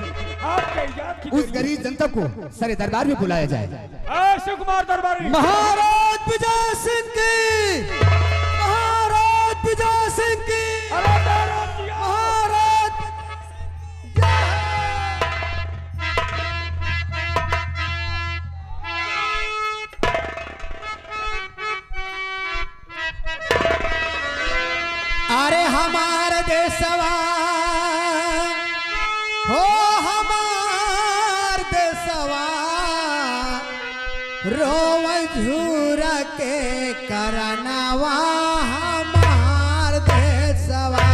आपके याद की उस गरीब जनता को सरे दरबार में बुलाया जाए। सुकुमार दरबारी महाराज विजय सिंह की, महाराज विजय सिंह की, महाराज अरे हमार देशवा हो, हमार देशवा रोव झूर के करनवा, हमार देशवा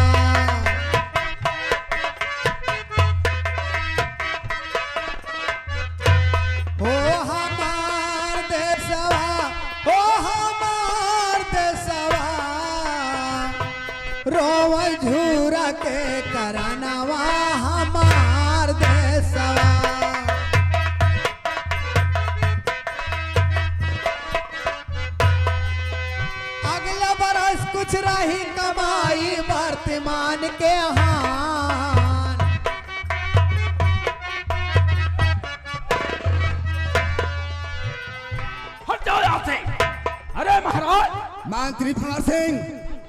हो, हमार देशवा हो, हमार देशवा रोव झूर के करनवा, हमार देशवा। अगला बरस कुछ रही कमाई वर्तमान के हान, हट जाओ यहाँ से। अरे महाराज मंत्री भंवर सिंह,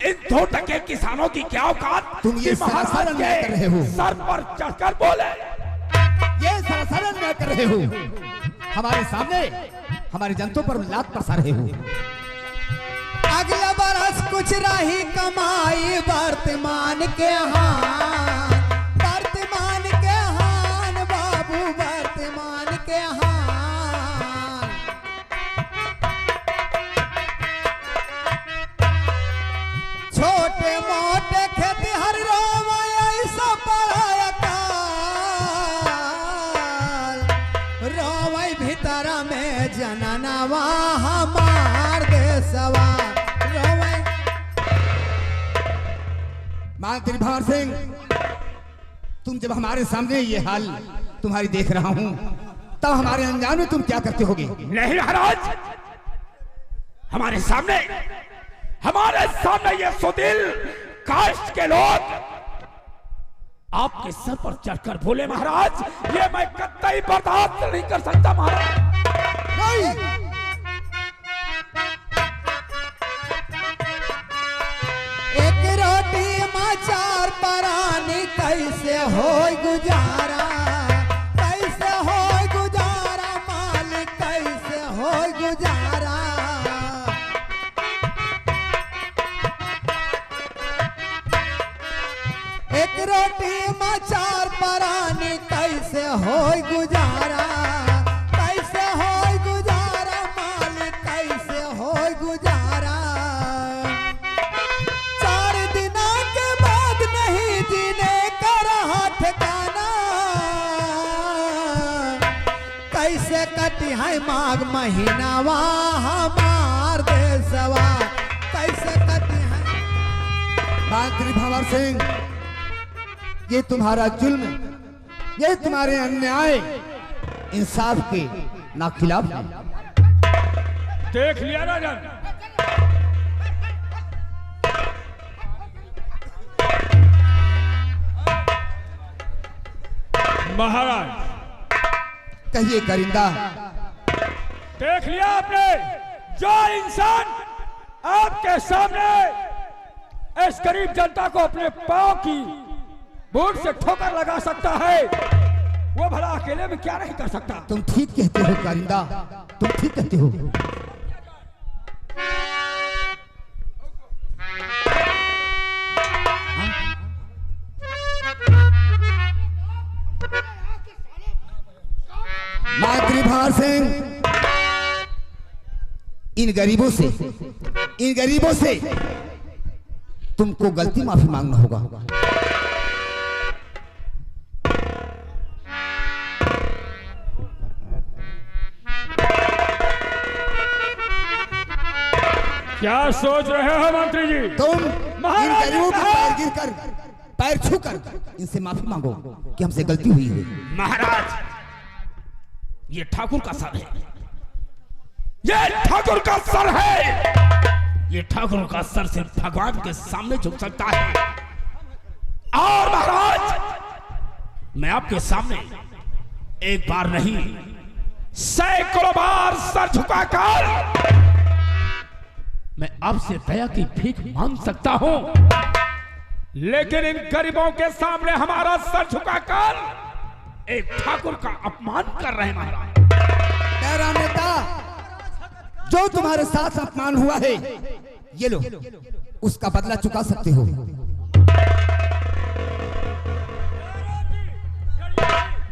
इन 2 टके किसानों की क्या औकात, तुम ये सरासर अन्याय कर रहे हो। सर पर चढ़कर बोले, ये सरासर अन्याय कर रहे हो। हमारे सामने हमारे जनता पर लात बरसा रहे हो। अगला बरस कुछ रही कमाई वर्तमान के हान, वर्तमान के हान बाबू, वर्तमान के हान। छोटे मोटे खेती हर रोम ऐसा पढ़ाया काल, रोवै भीतर में जननवा, हमार देशवा रोवै। मंत्री भंवर सिंह, तुम जब हमारे सामने ये हाल तुम्हारी देख रहा हूं, तब हमारे अनजान में तुम क्या करते होगे? नहीं महाराज, हमारे सामने ये सुदिल कास्ट के लोग आपके सर पर चढ़कर बोले महाराज, ये मैं कतई बर्दाश्त नहीं कर सकता महाराज। नहीं। एक रोटी में 4 परानी कैसे हो गुजारा, कैसे हो गुजारा मालिक, कैसे हो गुजारा। एक रोटी में 4 परानी कैसे हो गुजारा, कैसे हो गुजारा मालिक, कैसे हो गुजारा। 4 दिन के बाद नहीं जीने का रहा ठिकाना, कैसे कटी है माघ महीनावा, हमार देशवा कैसे कटी है। मंत्री भंवर सिंह, ये तुम्हारा जुल्म, ये तुम्हारे अन्याय इंसाफ के ना खिलाफ है। देख लिया राजन, महाराज कहिए करिंदा। देख लिया आपने, जो इंसान आपके सामने इस गरीब जनता को अपने पांव की बूट से ठोकर लगा सकता है, वो भला अकेले में क्या नहीं कर सकता। तुम ठीक कहते हो करिंदा, तुम ठीक कहते हो। मंत्री भंवर सिंह, इन गरीबों से तुमको गलती माफी मांगना होगा। क्या सोच रहे हो मंत्री जी? तुम इन गरीबों के पैर गिरकर, पैर छूकर इनसे माफी मांगो कि हमसे गलती हुई है। महाराज, ये ठाकुर का सर है, ये ठाकुर का सर है, ये ठाकुर का सर सिर्फ भगवान के सामने झुक सकता है। और महाराज, मैं आपके सामने एक बार नहीं सैकड़ों बार सर झुकाकर मैं आपसे दया की भीख मांग सकता हूं, लेकिन इन गरीबों के सामने हमारा सर झुकाकर एक ठाकुर का अपमान कर रहे हैं महाराज। तेरा नेता जो तुम्हारे साथ अपमान हुआ है, ये लो, उसका बदला चुका सकते हो।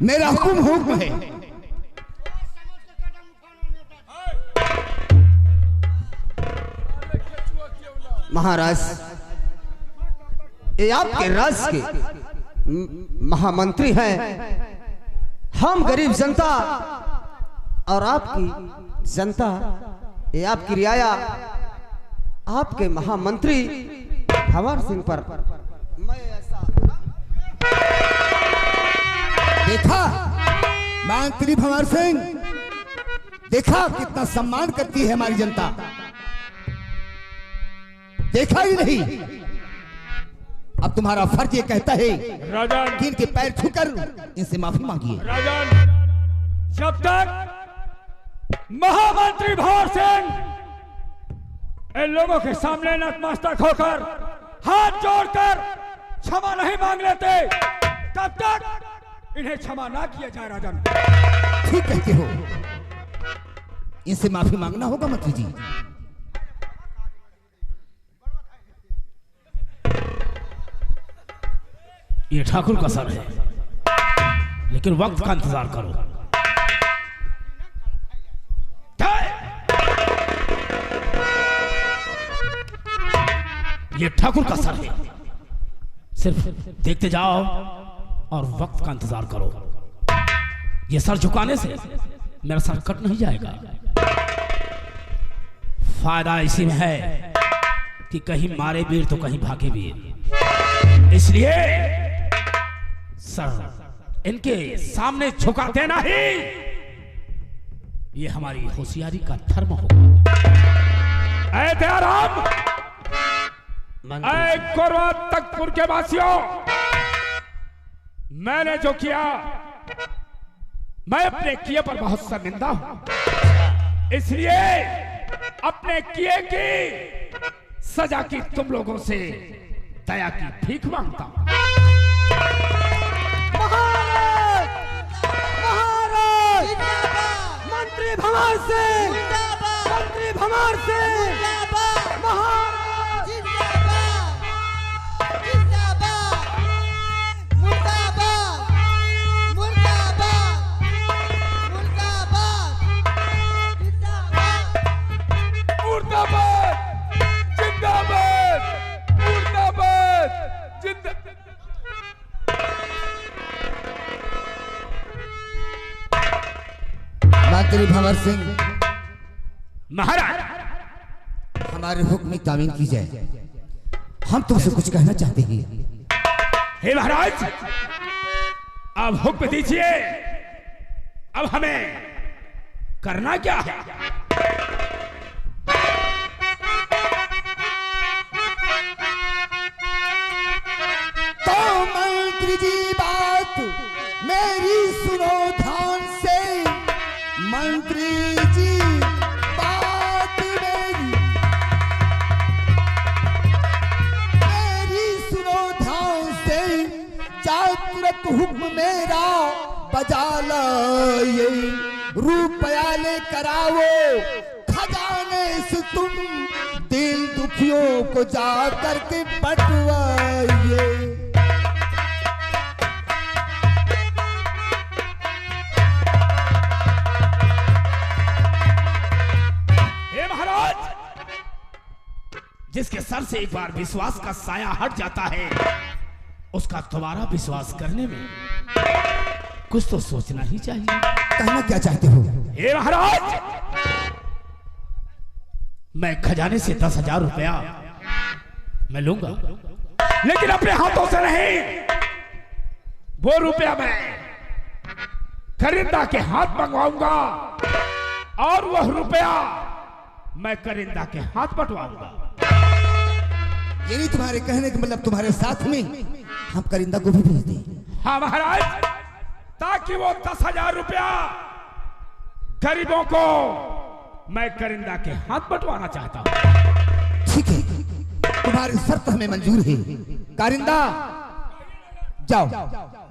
मेरा हुक्म है। महाराज, ये आपके राज्य के महामंत्री हैं। हम गरीब जनता और आपकी जनता, ये आपकी रियाया, आपके महामंत्री भंवर सिंह पर मैं ऐसा देखा। मंत्री भंवर सिंह, देखा कितना सम्मान करती है हमारी जनता। देखा ही नहीं। अब तुम्हारा फर्ज ये कहता है राजन, कि इनके पैर छूकर इनसे माफी मांगिए। राजन, जब तक महामंत्री भंवर सिंह इन लोगों के सामने नतमस्तक होकर हाथ जोड़कर क्षमा नहीं मांग लेते, तब तक इन्हें क्षमा ना किया जाए। राजन, ठीक कहते हो, इनसे माफी मांगना होगा मंत्री जी। ये ठाकुर का सर है, लेकिन वक्त का इंतजार करो। ये ठाकुर का सर है, सिर्फ देखते जाओ और वक्त का इंतजार करो। ये सर झुकाने से मेरा सर कट नहीं जाएगा। फायदा इसी में है कि कहीं मारे वीर तो कहीं भागे वीर, इसलिए सर इनके सामने झुकाते नहीं। ये हमारी होशियारी का धर्म होगा। ऐ दयाराम, ऐ कोरवा तख्तपुर के वासियों, मैंने जो किया, मैं अपने किए पर बहुत शर्मिंदा हूं। इसलिए अपने किए की सजा की तुम लोगों से दया की भीख मांगता हूं। मंत्री भंवर सिंह, मंत्री भंवर सिंह, महाराज मंत्री भंवर सिंह, महाराज, हमारे हुक्म में तामील की जाए। हम तुमसे कुछ कहना चाहते हैं। हे महाराज, अब हुक्म दीजिए, अब हमें करना क्या है? तो मंत्री जी बात मेरी सुनो ध्यान से। मंत्री जी बात मेरी सुनो ध्यान से। चाहे तुरंत हुक्म मेरा बजा लाए, रुपया ले कराओ खजाने से तुम दिल दुखियों को जा करके बंटवाइए। जिसके सर से एक बार विश्वास का साया हट जाता है, उसका दोबारा विश्वास करने में कुछ तो सोचना ही चाहिए। कहना क्या चाहते हो? हे महाराज, मैं खजाने से 10,000 रुपया मैं लूंगा, लेकिन अपने हाथों से नहीं। वो रुपया मैं करिंदा के हाथ मंगवाऊंगा और वह रुपया मैं करिंदा के हाथ बंटवाऊंगा। यानी तुम्हारे कहने का मतलब तुम्हारे साथ में हम करिंदा को भी भेज दें? हाँ महाराज, ताकि वो 10,000 रुपया गरीबों को मैं करिंदा के हाथ बंटवाना चाहता हूं। ठीक है, तुम्हारी शर्त हमें मंजूर है। कारिंदा जाओ,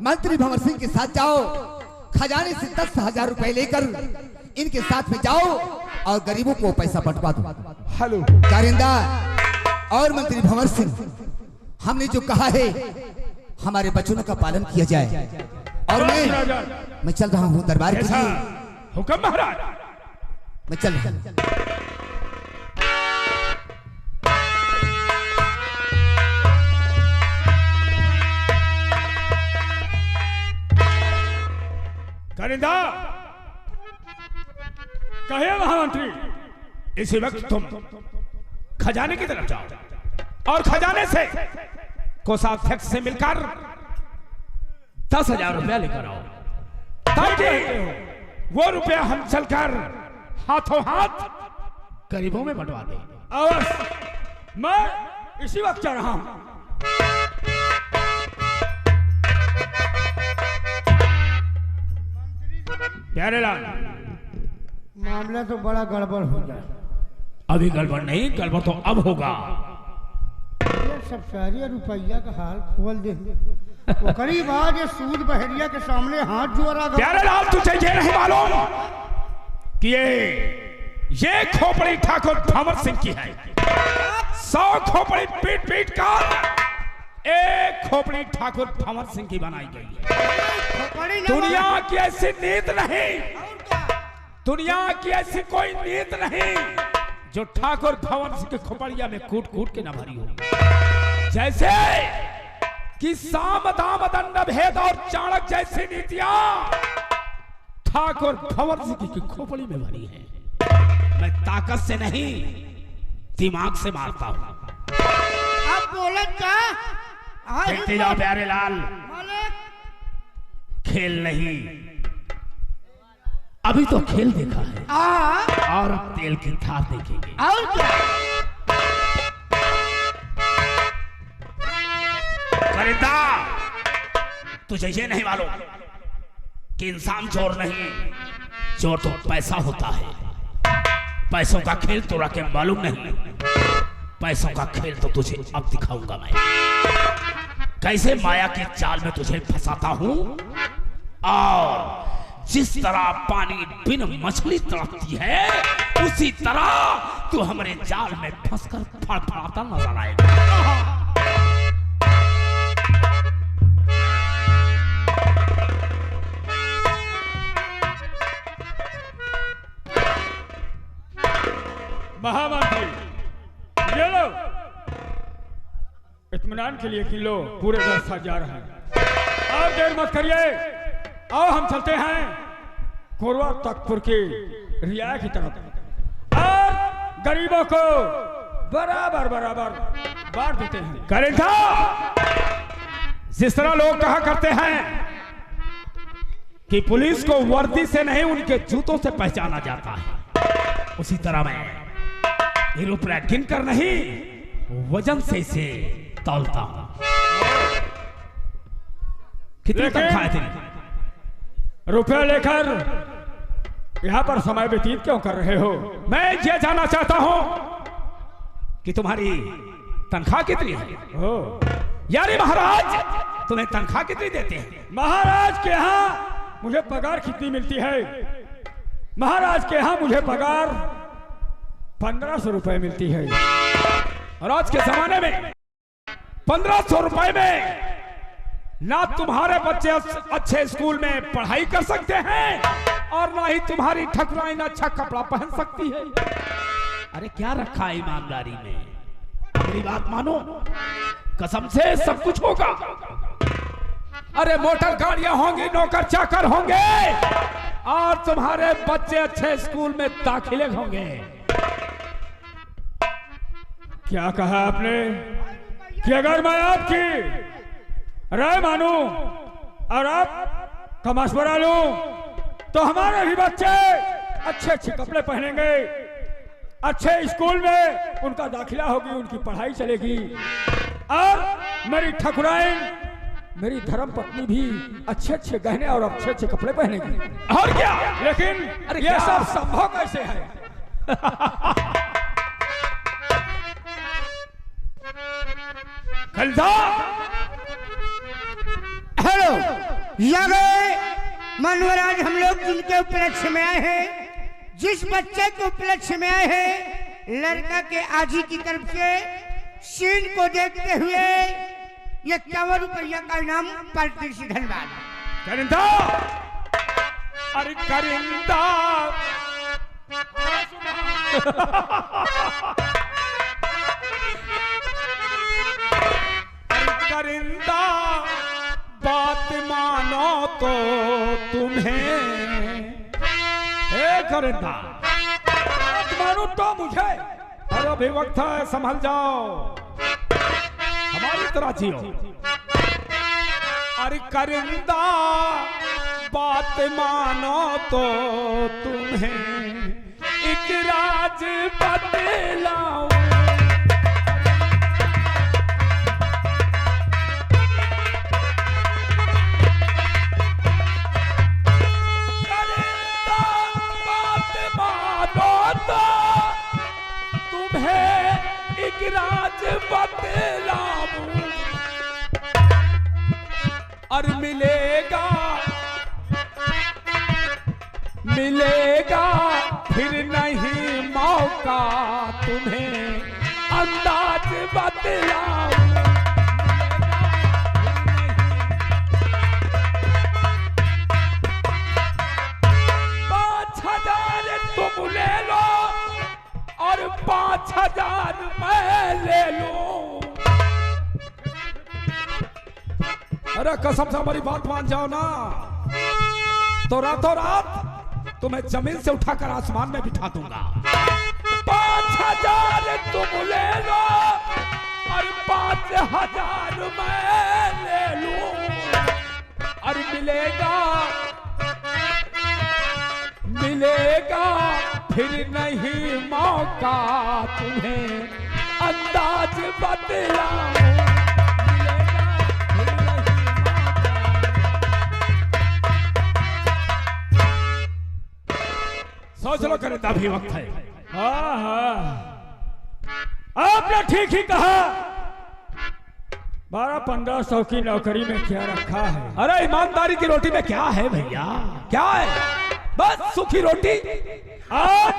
मंत्री भंवर सिंह के साथ जाओ, खजाने से 10,000 रुपए लेकर इनके साथ में जाओ और गरीबों को पैसा बंटवा दो। हेलो कारिंदा और मंत्री भंवर सिंह, हमने जो कहा है हमारे वचनों का पालन किया जाए। और मैं चल रहा हूँ दरबार के लिए। हुक्म महाराज। मैं चल रहा हूं। करिंदा, कहे महामंत्री, इसी वक्त तुम खजाने की तरफ जाओ और खजाने से कोषाध्यक्ष से मिलकर 10,000 रुपया लेकर आओ, ताकि वो रुपया हम चलकर हाथों हाथ गरीबों में बंटवा दें। अवश्य, मैं इसी वक्त जा रहा हूं। प्यारेलाल, मामला तो बड़ा गड़बड़ हो गया। अभी गड़बड़ नहीं, गड़बड़ तो अब होगा। ये सब सारी रुपया का हाल खोल दे। वो करीब आज ये सूद बहरिया के सामने हाथ जोड़ा गया। प्यारेलाल, तुझे ये नहीं मालूम कि ये खोपड़ी ठाकुर भंवर सिंह की है। 100 खोपड़ी पीट पीट कर एक खोपड़ी ठाकुर भंवर सिंह की बनाई गई है। दुनिया की ऐसी नीत नहीं, दुनिया की ऐसी कोई नीत नहीं जो ठाकुर भंवर सिंह की खोपड़िया में कूट कूट के न भरी हो। जैसे कि साम दाम दंड भेद और चाणक्य जैसी नीतियां ठाकुर भंवर सिंह की खोपड़ी में भरी है। मैं ताकत से नहीं, दिमाग से मारता हूं। आप बोले क्या? देखते जाओ प्यारेलाल, खेल नहीं, अभी तो खेल देखा है और अब तेल की धार देखेंगे। और क्या? करिंदा, तुझे ये नहीं मालूम कि इंसान चोर नहीं, चोर तो पैसा होता है। पैसों का खेल तो रखे मालूम नहीं, पैसों का खेल तो तुझे अब दिखाऊंगा मैं। कैसे माया की चाल में तुझे फंसाता हूं और जिस तरह पानी बिन मछली तड़पती है, उसी तरह तू हमारे जाल में फंसकर फड़फड़ाता नजर आएगा। महामंत्री, ये लो, इत्मीनान के लिए कि लो, पूरे 10,000 हैं। और देर मत करिए, आओ हम चलते हैं कोरवा तख्तपुर की रियाया की तरफ और गरीबों को बराबर बराबर बांट देते हैं। करिंदा, जिस तरह लोग कहा करते हैं कि पुलिस को वर्दी से नहीं उनके जूतों से पहचाना जाता है, उसी तरह मैं ये रुपया गिन कर नहीं, वजन से इसे तौलता हूं। कितनी तनख्वाह है तेरी? रुपया लेकर यहाँ पर समय व्यतीत क्यों कर रहे हो? मैं ये जानना चाहता हूं कि तुम्हारी तनख्वाह कितनी है? हो, यानी महाराज तुम्हें तनख्वाह कितनी देते हैं? महाराज के यहाँ मुझे पगार कितनी मिलती है? महाराज के यहाँ मुझे पगार 1500 रुपए मिलती है। और आज के जमाने में 1500 रुपए में ना तुम्हारे बच्चे अच्छे स्कूल में पढ़ाई कर सकते हैं और ना ही तुम्हारी ठकुराइन अच्छा कपड़ा पहन सकती है। अरे क्या रखा है ईमानदारी में? मेरी बात मानो, कसम से सब कुछ होगा। अरे मोटर गाड़ियां होंगी, नौकर चाकर होंगे और तुम्हारे बच्चे अच्छे स्कूल में दाखिले होंगे। क्या कहा आपने कि अगर मैं आपकी राय मानूं और आप का मशवरा लूं तो हमारे भी बच्चे अच्छे अच्छे कपड़े पहनेंगे, अच्छे स्कूल में उनका दाखिला होगी, उनकी पढ़ाई चलेगी और मेरी ठकुराइन मेरी धर्म पत्नी भी अच्छे अच्छे गहने और अच्छे अच्छे कपड़े पहनेगी। और क्या? लेकिन अरे ये क्या? सब संभव कैसे है? खलसा हेलो, यहाँ मनोराज हम लोग जिनके उपलक्ष्य में आए हैं, जिस बच्चे के उपलक्ष्य में आए हैं, लड़का के आजी की तरफ से सीन को देखते हुए 51 रुपया का इनाम पार्टी से धन्यवाद। करिंदा, अरे करिंदा, करिंदा, बात मानो तो तुम्हें, हे करिंदा, बात मानो तो मुझे। अरे अभी वक्त है, संभल जाओ, हमारी तरह जियो। अरे करिंदा, बात मानो तो तुम्हें एक राज बतलाऊं। करिंदा, बात मानो तो तुम्हें एक राज बतलाऊं। और मिलेगा फिर नहीं मौका तुम्हें अंदाज बतलाऊं। 5,000 तुम ले लो और 5,000 मैं ले लूं। अरे कसम से हमारी बात मान जाओ ना, तो रातों रात तुम्हें जमीन से उठाकर आसमान में बिठा दूंगा। 5,000 तुम ले लो और 5,000 मैं ले लूं। और मिलेगा फिर नहीं मौका तुम्हें अंदाज बतलाऊं। सोच लो करिंदा, भी वक्त है। हाँ हाँ, आपने ठीक ही कहा। 1200-1500 की नौकरी में क्या रखा है? अरे ईमानदारी की रोटी में क्या है भैया? क्या है? बस सूखी रोटी। आज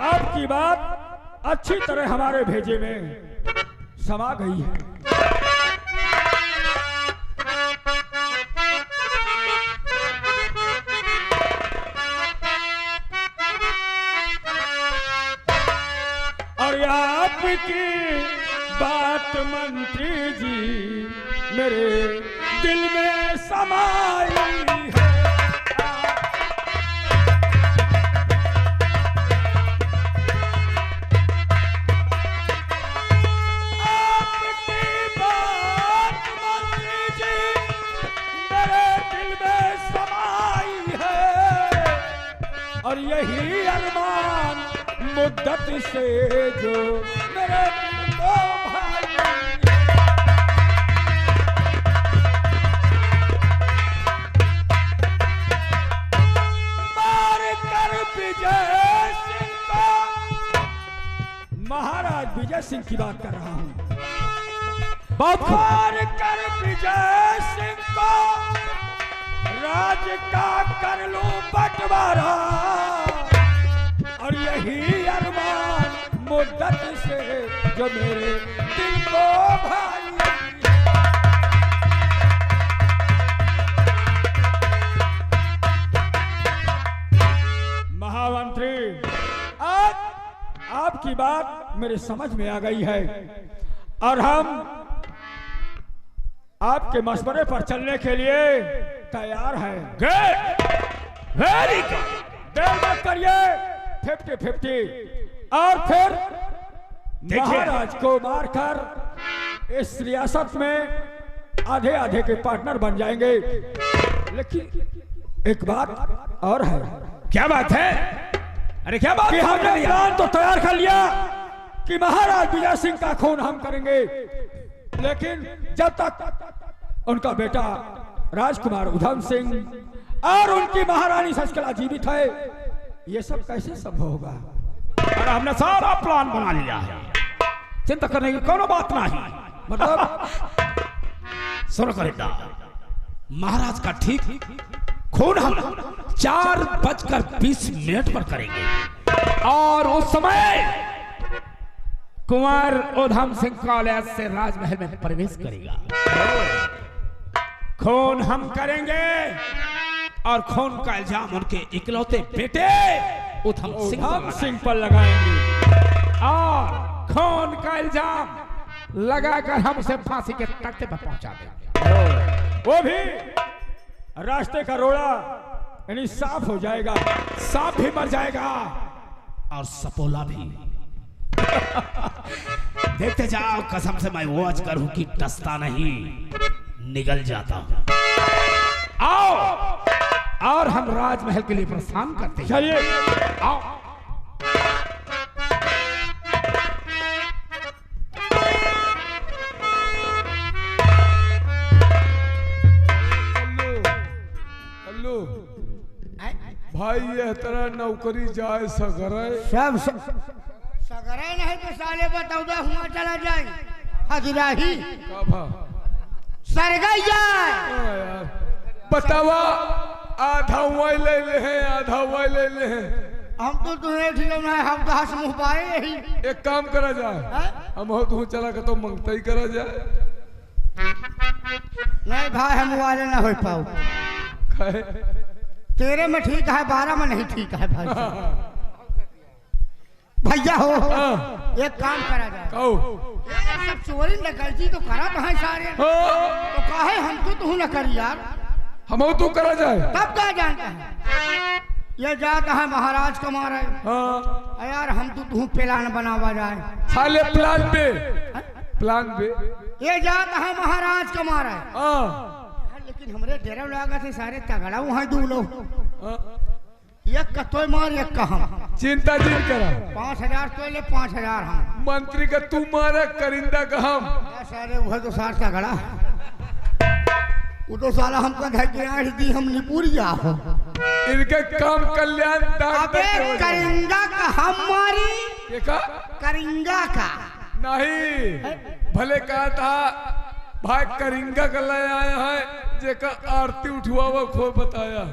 आपकी बात अच्छी तरह हमारे भेजे में समा गई है। और आपकी बात मंत्री जी मेरे दिल में समाई है। आपकी बात मंत्री जी मेरे दिल में समाई है। और यही अरमान मुद्दत से जो मेरे दिल को भाई। मार कर विजय सिंह को, महाराज विजय सिंह की बात कर रहा हूं। मार कर विजय सिंह को राज का कर लूं बंटवारा। और यही अरमान मुद्दत से जो मेरे दिल को भाई। महामंत्री, आज आपकी बात मेरे समझ में आ गई है और हम आपके मशवरे पर चलने के लिए तैयार हैं। Very good. देर मत करिए। 50-50 और फिर महाराज को मारकर इस रियासत में आधे आधे के पार्टनर बन जाएंगे। लेकिन एक बात और है। क्या बात है? अरे क्या बात? कि हमने प्लान तो तैयार कर लिया कि महाराज विजय सिंह का खून हम करेंगे, लेकिन जब तक उनका बेटा राजकुमार उधम सिंह और उनकी महारानी शशिकला जीवित है, ये सब कैसे संभव होगा? अरे हमने सारा प्लान बना लिया है, चिंता करने की कोनो बात नहीं। मतलब सुनो करिंदा, महाराज का ठीक खून हम 4:20 पर करेंगे और उस समय कुंवर उधम सिंह कॉलेज से राजमहल में प्रवेश करेगा। खून हम करेंगे और खून का इल्जाम उनके इकलौते बेटे उधम सिंह पर लगाएंगे और खून का इल्जाम लगाकर हम उसे फांसी के तख्ते पर पहुंचा देंगे। वो भी रास्ते का रोड़ा यानी साफ हो जाएगा, सांप भी मर जाएगा और सपोला भी। देखते जाओ, कसम से मैं वो अजगर हूं कि डसता नहीं, निगल जाता हूं। आओ और हम राजमहल के लिए प्रस्थान करते हैं। चलिए आओ। भाई ये तरह नौकरी जाए सगरे सब सगरे नहीं तो साले बताऊदा हुआ चला जाए हजराही का भा सरगई जाए। यार बतावा, आधा वही ले ले हैं, आधा वही ले ले हैं। हम तो तुम्हें ठीक है, हम कहा से मुँह पाए यही। एक काम करा जाए, हम हो तू चला के तो मंगता ही करा जाए। नहीं भाई हम वाले ना हो पाओ, खाए तेरे में ठीक है, 12 में नहीं ठीक है भाई साहब। भैया हो एक काम करा जाए, कहो ये सब चोरी डकैती तो करा तो है सारे, तो काहे हम तो न करी यार, हम हो तू करा जाए। तब क्या जानता है ये जाता है महाराज कमा रहे। हाँ यार हम तो तू प्लान बनावा जाए, साले प्लान पे प्लान पे ये जाता है महाराज कमा रहे। हाँ लेकिन हमरे डेरा लगा थे सारे तगड़ा वहाँ दू लोग, हाँ। एक कतोय मार एक का हम, चिंता जिन करा, 5000 तो ले 5000 हम, मंत्री का तू मारा, करिंदा का हम। सारे वह तो सार तगड़ा, वो तो साला हमको धैर्य दी हम निपुरिया हो। इनके काम कल्याण अबे करिंगा का हम मारी, ये का करिंगा का नहीं, भले कहा था भाई करिंगा का ले आए हैं, जेका आरती उठवावा खो बताया।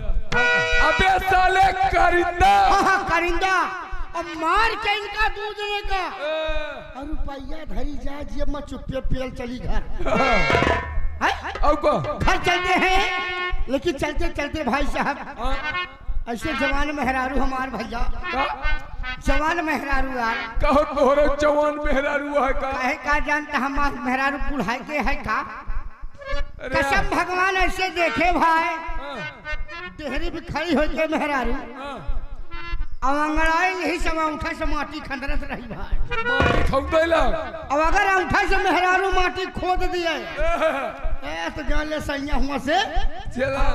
अबे साले करिंदा, हाँ करिंगा, अब मार के इनका दूध देने का और रुपया धरी जाए जी, मैं चुप्पे पेल चली घर। अब को घर चलते हैं, लेकिन चलते चलते भाई साहब ऐसे जवान मेहरारू हमार भैया, जवान मेहरारू यार, कहो तोहरा जवान मेहरारू है का? कहे का जानता हमार मेहरारू बुढ़ाई के है का? कसम भगवान ऐसे देखे भाई, देहरी भी खड़ी हो के मेहरारू अब अंगड़ाई यही सब अंगूठा से माटी खंडरत रही भाई, माटी खौदेला। अब अगर अंगूठा से मेहरारू माटी खोद दिए तो जान ले सैया हुआ से चला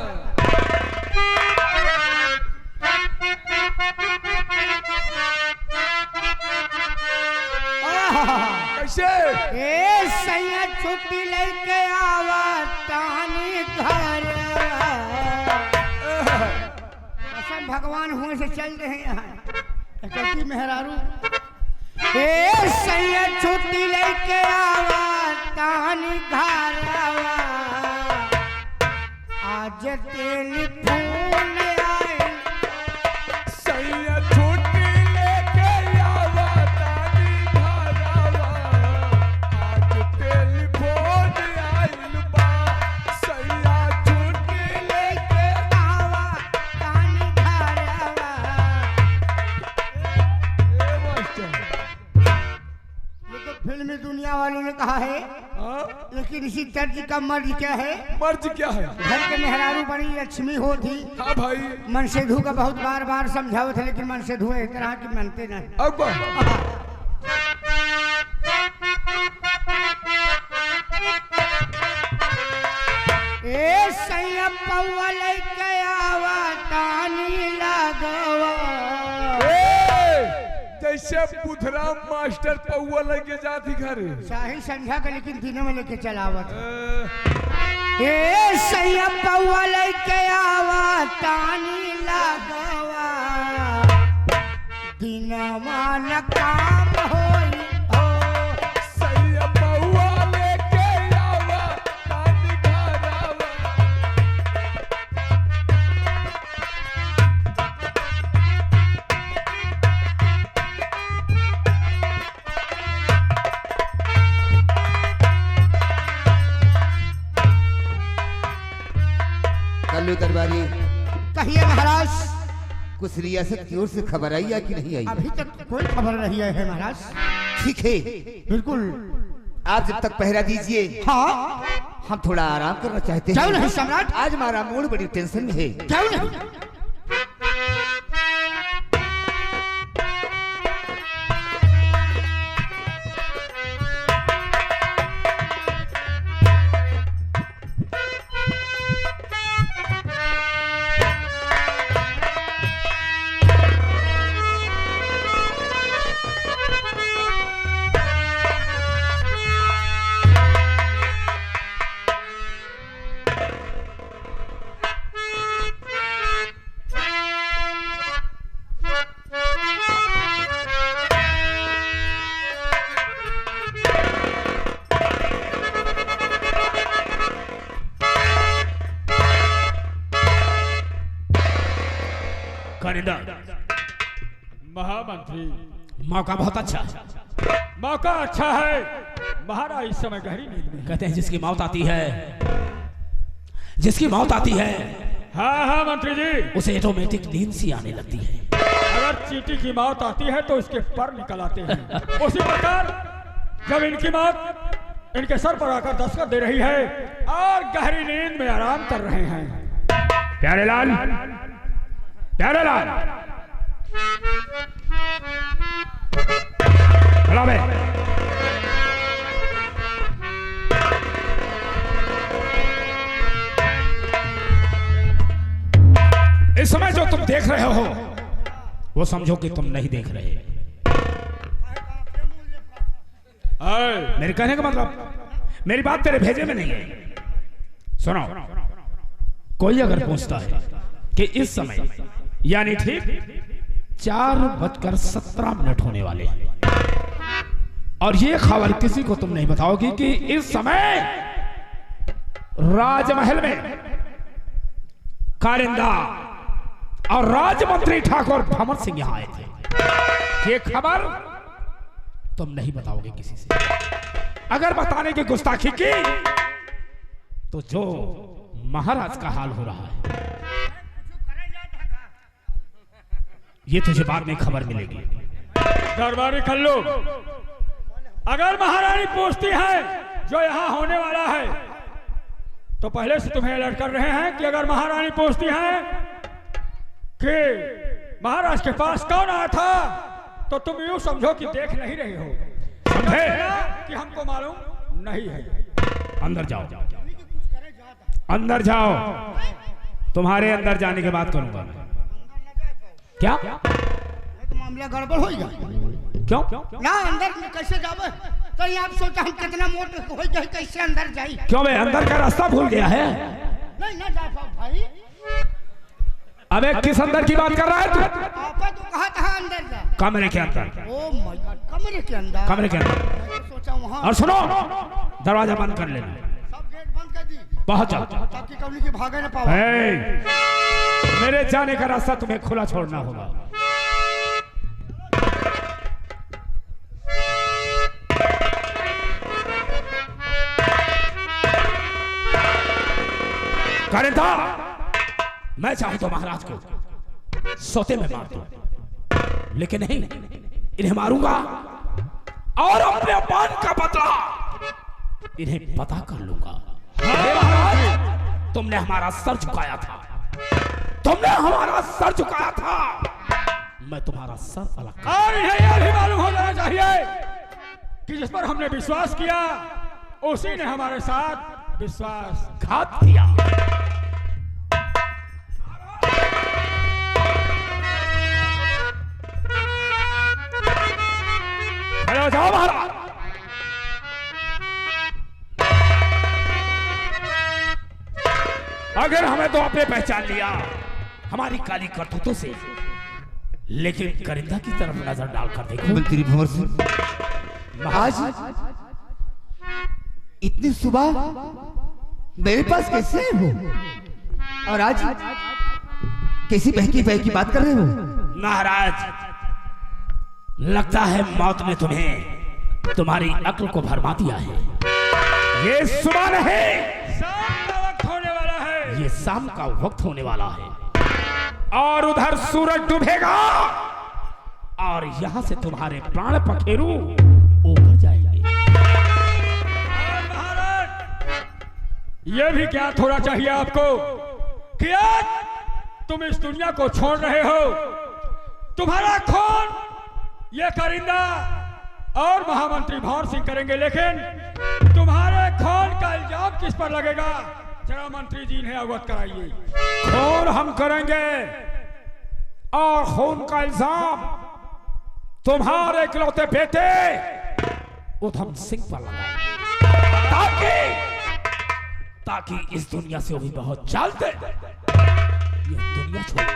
कैसे ए सैया छुट्टी लेके आवा तानी घर, कसम भगवान हुए से चल रहे यहाँ कहती मेहरारू, ए सैया छुट्टी लेके आवा तानी घर, आज टेलीफोन आए, सैया छुट्टी लेके आवा तानी घरवा, आज टेलीफोन आइल बा, सैया छुट्टी लेके आवा तानी घरवा। ए मास्टर ये तो फिल्मी दुनिया वालों ने कहा है, लेकिन इसी तर्ज का मर्ज क्या है? मर्ज क्या है? घर के मेहरारू बड़ी लक्ष्मी होती। हाँ भाई मनसेधु का बहुत बार बार समझाओ थे, लेकिन मनसेधु इस तरह की मानते नहीं। अब ए सैया पौवा लेके आवा तानी लगवा, जैसे बुधराम मास्टर पौवा लेके जाती घर शाही संध्या का, लेकिन दिनों में लेके चलावत। ए सैया पौआ लेके आवा तानी लागवा दिनवा न काम होई हो सैया पौआ लेके आवा तानी घरावा कल्लू दरबारी, कहिए महाराज। कुछ रियासत की ओर से खबर आई या कि नहीं आई? अभी तक कोई खबर नहीं आई है महाराज। ठीक है, बिल्कुल। आप जब तक पहरा दीजिए, हाँ हम थोड़ा आराम करना चाहते क्यों हैं। नहीं सम्राट, आज हमारा मूड बड़ी टेंशन में है। क्यों नहीं। कारिंदा, महामंत्री, मौका बहुत अच्छा है। मौका अच्छा है। महाराज इस समय गहरी नींद में हैं। कहते हैं जिसकी मौत आती है, जिसकी मौत आती है, हाँ हाँ मंत्री जी, उसे ऑटोमेटिक नींद सी आने लगती है। अगर चींटी की मौत आती है तो इसके पर निकल आते हैं। उसी प्रकार जब इनकी मौत इनके सर पर आकर दस्तक दे रही है और गहरी नींद में आराम कर रहे हैं। प्यारे लाल, प्यारे लाल, खड़ा बे। इस समय जो तुम देख रहे हो वो समझो कि तुम नहीं देख रहे। मेरे कहने का मतलब, मेरी बात तेरे भेजे में नहीं है। सुनो, कोई अगर पूछता है कि इस समय यानी ठीक 4:17 होने वाले हैं और ये खबर किसी को तुम नहीं बताओगी कि इस समय राजमहल में कारिंदा और राजमंत्री ठाकुर भमर सिंह यहां आए थे। ये खबर तुम नहीं बताओगे किसी से। अगर बताने की गुस्ताखी की तो जो महाराज का हाल हो रहा है ये तुझे बाद में खबर मिलेगी। दरबारी कल्लू, अगर महारानी पूछती है जो यहाँ होने वाला है तो पहले से तुम्हें अलर्ट कर रहे हैं कि अगर महारानी पूछती है कि महाराज के पास कौन आया था तो तुम यूं समझो कि देख नहीं रहे हो। समझे कि हमको मालूम नहीं है। अंदर जाओ, अंदर जाओ। तुम्हारे अंदर जाने के बाद करूंगा मैं। क्या तो मामला गड़बड़ हो गया। क्यों? ना अंदर में कैसे जावे? तो आप सोचा हम कितना मोट हो गए, कैसे अंदर जाई? क्यों मैं अंदर का रास्ता भूल गया है? नहीं ना जा पाओ भाई। अबे किस अंदर की बात कर रहा है तू? आपा तो कहा था अंदर जा। कमरे के अंदर। ओ माय गॉड, कमरे के अंदर। कमरे के अंदर। मैं तो सोचा वहां। और सुनो, दरवाजा बंद कर लेना। सब गेट बंद कर दी बहुत जाओ। ताकि कभी की भागे ना पाओ। मेरे जाने का रास्ता तुम्हें खुला छोड़ना होगा। कारिंदा, मैं चाहूं तो महाराज को सोते में मार दूं, लेकिन नहीं, इन्हें मारूंगा और अपने अपमान का बदला इन्हें पता कर लूंगा। महाराज, तुमने हमारा सर झुकाया था, तुमने हमारा सर झुकाया था, मैं तुम्हारा सर अलग कर। और इन्हें यह भी मालूम हो जाना चाहिए कि जिस पर हमने विश्वास किया उसी ने हमारे साथ विश्वासघात किया। खड़े जाओ महाराज। अगर हमें तो आपने पहचान लिया हमारी काली करतूतों से, लेकिन करिंदा की तरफ नजर डालकर देखो। मंत्री भंवर सिंह, आज इतनी सुबह मेरे पास कैसे आए हो और आज कैसी बहकी बहकी बात कर रहे हो? महाराज, लगता है मौत ने तुम्हें तुम्हारी अक्ल को भरमा दिया है। ये सुबह नहीं, शाम का वक्त होने वाला है। ये शाम का वक्त होने वाला है और उधर सूरज डूबेगा और यहां से तुम्हारे प्राण पखेरु ऊपर जाएंगे। और महाराज, ये भी क्या थोड़ा चाहिए आपको कि आज तुम इस दुनिया को छोड़ रहे हो। तुम्हारा खून ये करिंदा और महामंत्री भंवर सिंह करेंगे, लेकिन तुम्हारे खून का इल्जाम किस पर लगेगा? जरा मंत्री जी इन्हें अवगत कराइए। खून हम करेंगे और खून का इल्जाम तुम्हारे इकलौते बेटे उधम सिंह पर लगाएंगे, ताकि इस दुनिया से वो भी बहुत जल्द ये दुनिया छोड़ेगा।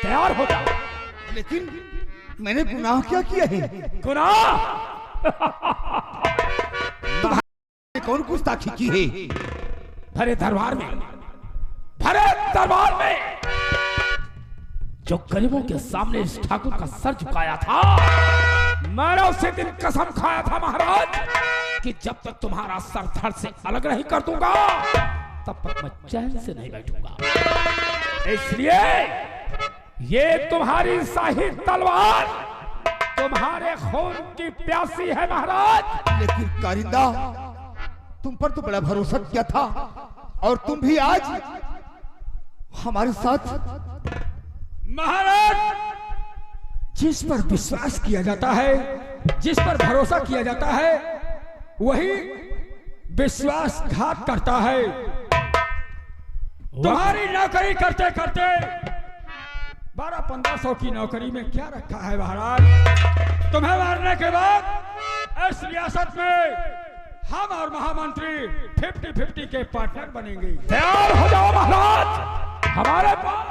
तैयार हो जाओ। लेकिन मैंने गुनाह क्या किया है? गुनाह कौन गुस्ताखी की है? भरे दरबार में जो गरीबों के सामने इस ठाकुर का सर झुकाया था, मैंने उसी दिन कसम खाया था महाराज कि जब तक तुम्हारा सर धड़ से अलग नहीं कर दूंगा तब तक मैं चैन से नहीं बैठूंगा। इसलिए ये तुम्हारी शाही तलवार तुम्हारे खून की प्यासी है महाराज। लेकिन कारिंदा, तुम पर तो बड़ा भरोसा किया था और तुम भी आज हमारे साथ। महाराज, जिस पर विश्वास किया जाता है, जिस पर भरोसा किया जाता है, वही विश्वासघात करता है। तुम्हारी नौकरी करते करते 1200-1500 की नौकरी में क्या रखा है महाराज? तुम्हें मारने के बाद इस रियासत में हम और महामंत्री 50-50 के पार्टनर बनेंगे। तैयार हो जाओ महाराज, हमारे पास